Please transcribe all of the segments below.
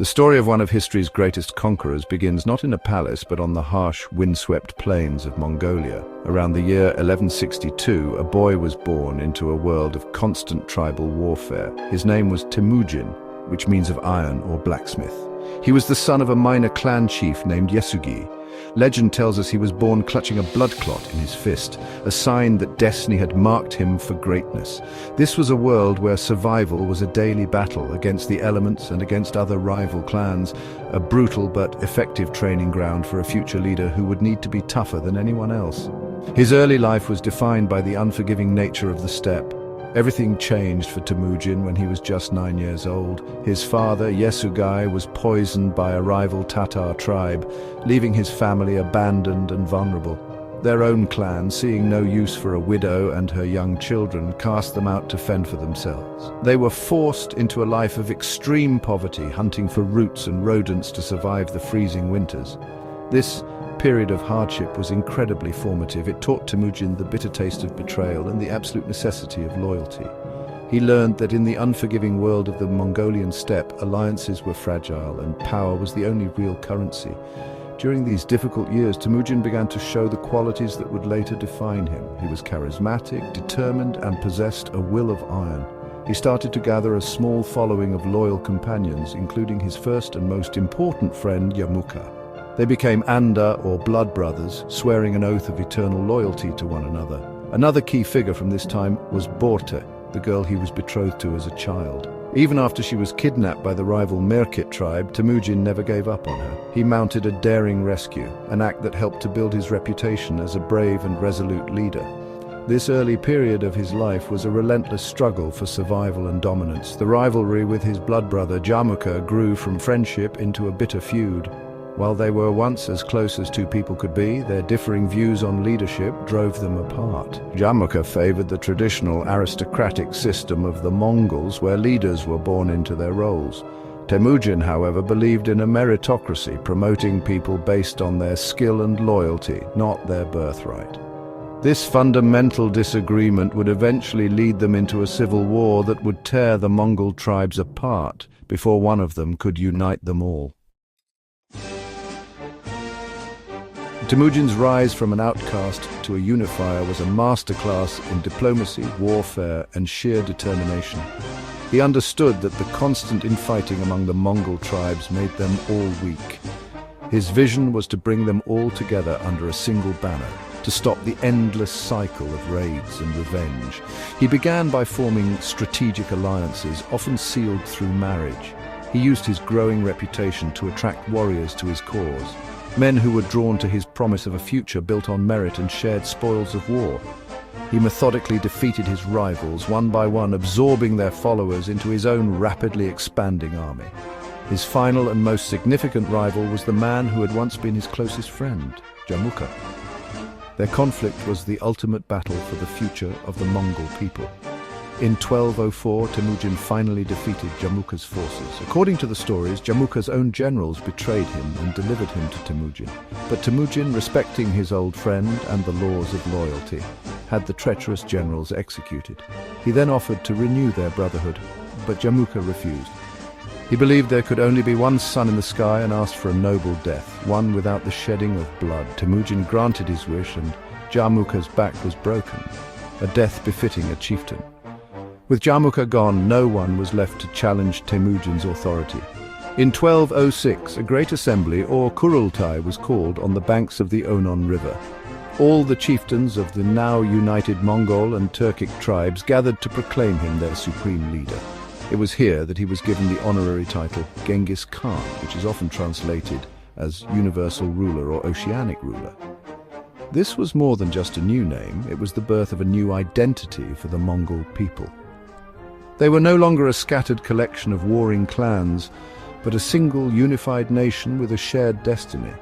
The story of one of history's greatest conquerors begins not in a palace but on the harsh, windswept plains of Mongolia. Around the year 1162, a boy was born into a world of constant tribal warfare. His name was Temujin, which means of iron or blacksmith. He was the son of a minor clan chief named Yesugi. Legend tells us he was born clutching a blood clot in his fist, a sign that destiny had marked him for greatness. This was a world where survival was a daily battle against the elements and against other rival clans, a brutal but effective training ground for a future leader who would need to be tougher than anyone else. His early life was defined by the unforgiving nature of the steppe. Everything changed for Temujin when he was just 9 years old. His father, Yesugai, was poisoned by a rival Tatar tribe, leaving his family abandoned and vulnerable. Their own clan, seeing no use for a widow and her young children, cast them out to fend for themselves. They were forced into a life of extreme poverty, hunting for roots and rodents to survive the freezing winters. This period of hardship was incredibly formative. It taught Temujin the bitter taste of betrayal and the absolute necessity of loyalty. He learned that in the unforgiving world of the Mongolian steppe, alliances were fragile and power was the only real currency. During these difficult years, Temujin began to show the qualities that would later define him. He was charismatic, determined, and possessed a will of iron. He started to gather a small following of loyal companions, including his first and most important friend, Yamuka. They became Anda, or blood brothers, swearing an oath of eternal loyalty to one another. Another key figure from this time was Borte, the girl he was betrothed to as a child. Even after she was kidnapped by the rival Merkit tribe, Temujin never gave up on her. He mounted a daring rescue, an act that helped to build his reputation as a brave and resolute leader. This early period of his life was a relentless struggle for survival and dominance. The rivalry with his blood brother Jamuka grew from friendship into a bitter feud. While they were once as close as two people could be, their differing views on leadership drove them apart. Jamuka favored the traditional aristocratic system of the Mongols, where leaders were born into their roles. Temujin, however, believed in a meritocracy, promoting people based on their skill and loyalty, not their birthright. This fundamental disagreement would eventually lead them into a civil war that would tear the Mongol tribes apart before one of them could unite them all. Temujin's rise from an outcast to a unifier was a masterclass in diplomacy, warfare, and sheer determination. He understood that the constant infighting among the Mongol tribes made them all weak. His vision was to bring them all together under a single banner, to stop the endless cycle of raids and revenge. He began by forming strategic alliances, often sealed through marriage. He used his growing reputation to attract warriors to his cause. Men who were drawn to his promise of a future built on merit and shared spoils of war. He methodically defeated his rivals, one by one, absorbing their followers into his own rapidly expanding army. His final and most significant rival was the man who had once been his closest friend, Jamuka. Their conflict was the ultimate battle for the future of the Mongol people. In 1204, Temujin finally defeated Jamuka's forces. According to the stories, Jamuka's own generals betrayed him and delivered him to Temujin. But Temujin, respecting his old friend and the laws of loyalty, had the treacherous generals executed. He then offered to renew their brotherhood, but Jamuka refused. He believed there could only be one sun in the sky and asked for a noble death, one without the shedding of blood. Temujin granted his wish and Jamuka's back was broken, a death befitting a chieftain. With Jamuka gone, no one was left to challenge Temujin's authority. In 1206, a great assembly, or Kurultai, was called on the banks of the Onon River. All the chieftains of the now united Mongol and Turkic tribes gathered to proclaim him their supreme leader. It was here that he was given the honorary title Gengis Khan, which is often translated as universal ruler or oceanic ruler. This was more than just a new name, it was the birth of a new identity for the Mongol people. They were no longer a scattered collection of warring clans, but a single unified nation with a shared destiny.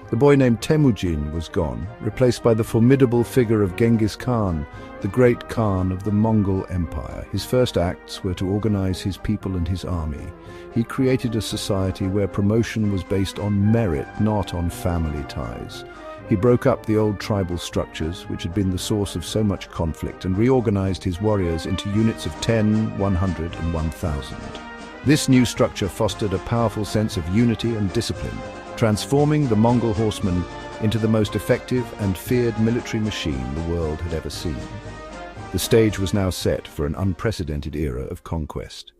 The boy named Temujin was gone, replaced by the formidable figure of Gengis Khan, the great Khan of the Mongol Empire. His first acts were to organize his people and his army. He created a society where promotion was based on merit, not on family ties. He broke up the old tribal structures, which had been the source of so much conflict, and reorganized his warriors into units of 10, 100, and 1,000. This new structure fostered a powerful sense of unity and discipline, transforming the Mongol horsemen into the most effective and feared military machine the world had ever seen. The stage was now set for an unprecedented era of conquest.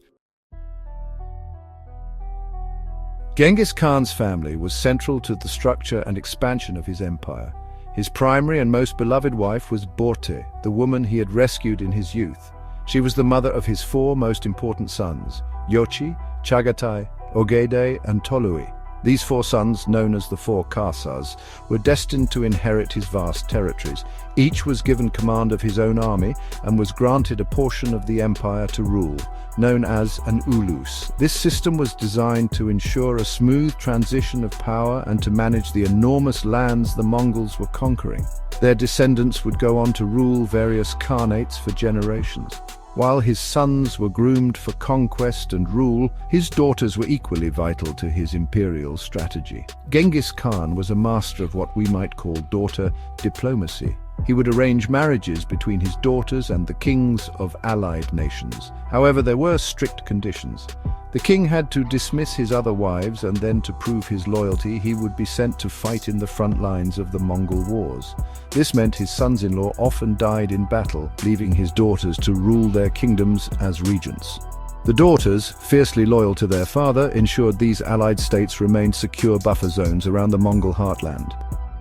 Genghis Khan's family was central to the structure and expansion of his empire. His primary and most beloved wife was Borte, the woman he had rescued in his youth. She was the mother of his four most important sons, Yochi, Chagatai, Ogedai, and Tolui. These four sons, known as the four Kharsas, were destined to inherit his vast territories. Each was given command of his own army and was granted a portion of the empire to rule, known as an ulus. This system was designed to ensure a smooth transition of power and to manage the enormous lands the Mongols were conquering. Their descendants would go on to rule various khanates for generations. While his sons were groomed for conquest and rule, his daughters were equally vital to his imperial strategy. Genghis Khan was a master of what we might call daughter diplomacy. He would arrange marriages between his daughters and the kings of allied nations. However, there were strict conditions. The king had to dismiss his other wives, and then to prove his loyalty, he would be sent to fight in the front lines of the Mongol wars. This meant his sons-in-law often died in battle, leaving his daughters to rule their kingdoms as regents. The daughters, fiercely loyal to their father, ensured these allied states remained secure buffer zones around the Mongol heartland.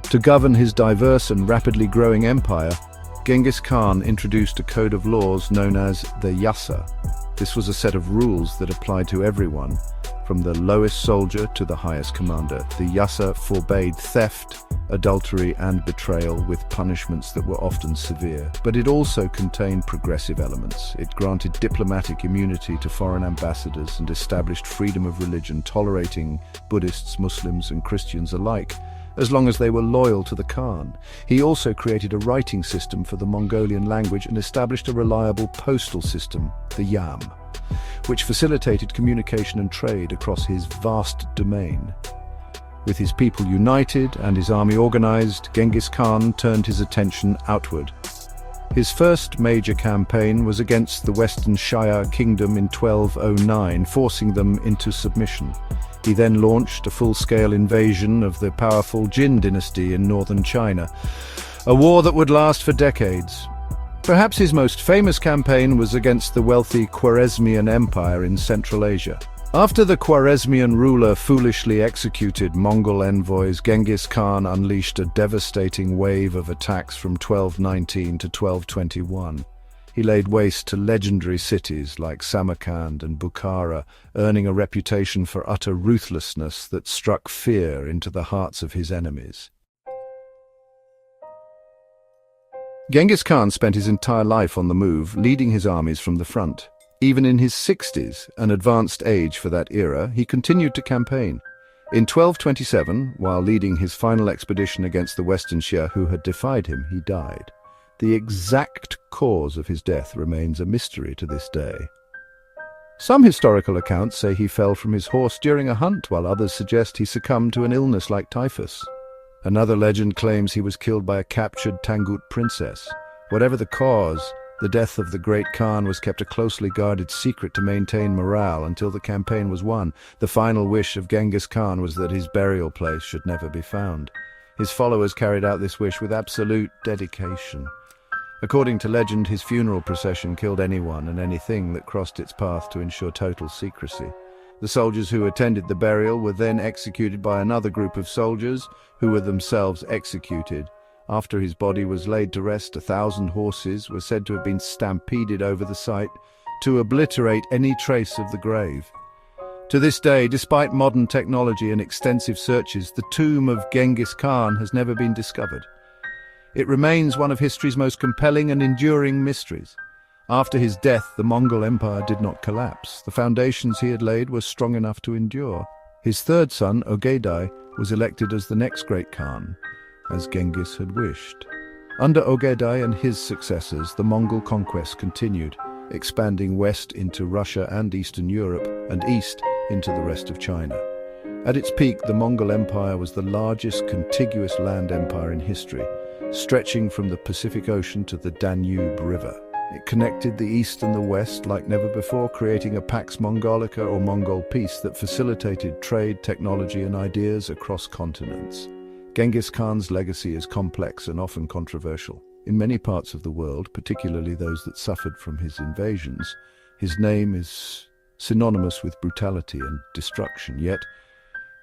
To govern his diverse and rapidly growing empire, Genghis Khan introduced a code of laws known as the Yasa. This was a set of rules that applied to everyone, from the lowest soldier to the highest commander. The Yasa forbade theft, adultery, and betrayal, with punishments that were often severe. But it also contained progressive elements. It granted diplomatic immunity to foreign ambassadors and established freedom of religion, tolerating Buddhists, Muslims, and Christians alike, as long as they were loyal to the Khan. He also created a writing system for the Mongolian language and established a reliable postal system, the Yam, which facilitated communication and trade across his vast domain. With his people united and his army organized, Genghis Khan turned his attention outward. His first major campaign was against the Western Shire Kingdom in 1209, forcing them into submission. He then launched a full-scale invasion of the powerful Jin dynasty in northern China, a war that would last for decades. Perhaps his most famous campaign was against the wealthy Khwarezmian Empire in Central Asia. After the Khwarezmian ruler foolishly executed Mongol envoys, Genghis Khan unleashed a devastating wave of attacks from 1219 to 1221. He laid waste to legendary cities like Samarkand and Bukhara, earning a reputation for utter ruthlessness that struck fear into the hearts of his enemies. Genghis Khan spent his entire life on the move, leading his armies from the front. Even in his 60s, an advanced age for that era, he continued to campaign. In 1227, while leading his final expedition against the Western Shia who had defied him, he died. The exact cause of his death remains a mystery to this day. Some historical accounts say he fell from his horse during a hunt, while others suggest he succumbed to an illness like typhus. Another legend claims he was killed by a captured Tangut princess. Whatever the cause, the death of the great Khan was kept a closely guarded secret to maintain morale until the campaign was won. The final wish of Genghis Khan was that his burial place should never be found. His followers carried out this wish with absolute dedication. According to legend, his funeral procession killed anyone and anything that crossed its path to ensure total secrecy. The soldiers who attended the burial were then executed by another group of soldiers, who were themselves executed. After his body was laid to rest, 1,000 horses were said to have been stampeded over the site to obliterate any trace of the grave. To this day, despite modern technology and extensive searches, the tomb of Genghis Khan has never been discovered. It remains one of history's most compelling and enduring mysteries. After his death, the Mongol Empire did not collapse. The foundations he had laid were strong enough to endure. His third son, Ogedai, was elected as the next great Khan, as Genghis had wished. Under Ogedai and his successors, the Mongol conquest continued, expanding west into Russia and Eastern Europe, and east into the rest of China. At its peak, the Mongol Empire was the largest contiguous land empire in history, stretching from the Pacific Ocean to the Danube River. It connected the East and the West like never before, creating a Pax Mongolica or Mongol peace that facilitated trade, technology and ideas across continents. Genghis Khan's legacy is complex and often controversial. In many parts of the world, particularly those that suffered from his invasions, his name is synonymous with brutality and destruction. Yet,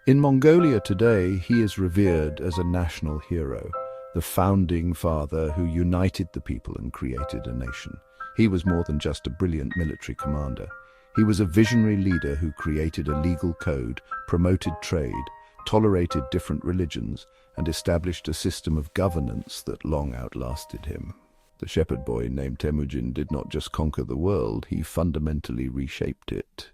in Mongolia today, he is revered as a national hero, the founding father who united the people and created a nation. He was more than just a brilliant military commander. He was a visionary leader who created a legal code, promoted trade, tolerated different religions, and established a system of governance that long outlasted him. The shepherd boy named Temujin did not just conquer the world, he fundamentally reshaped it.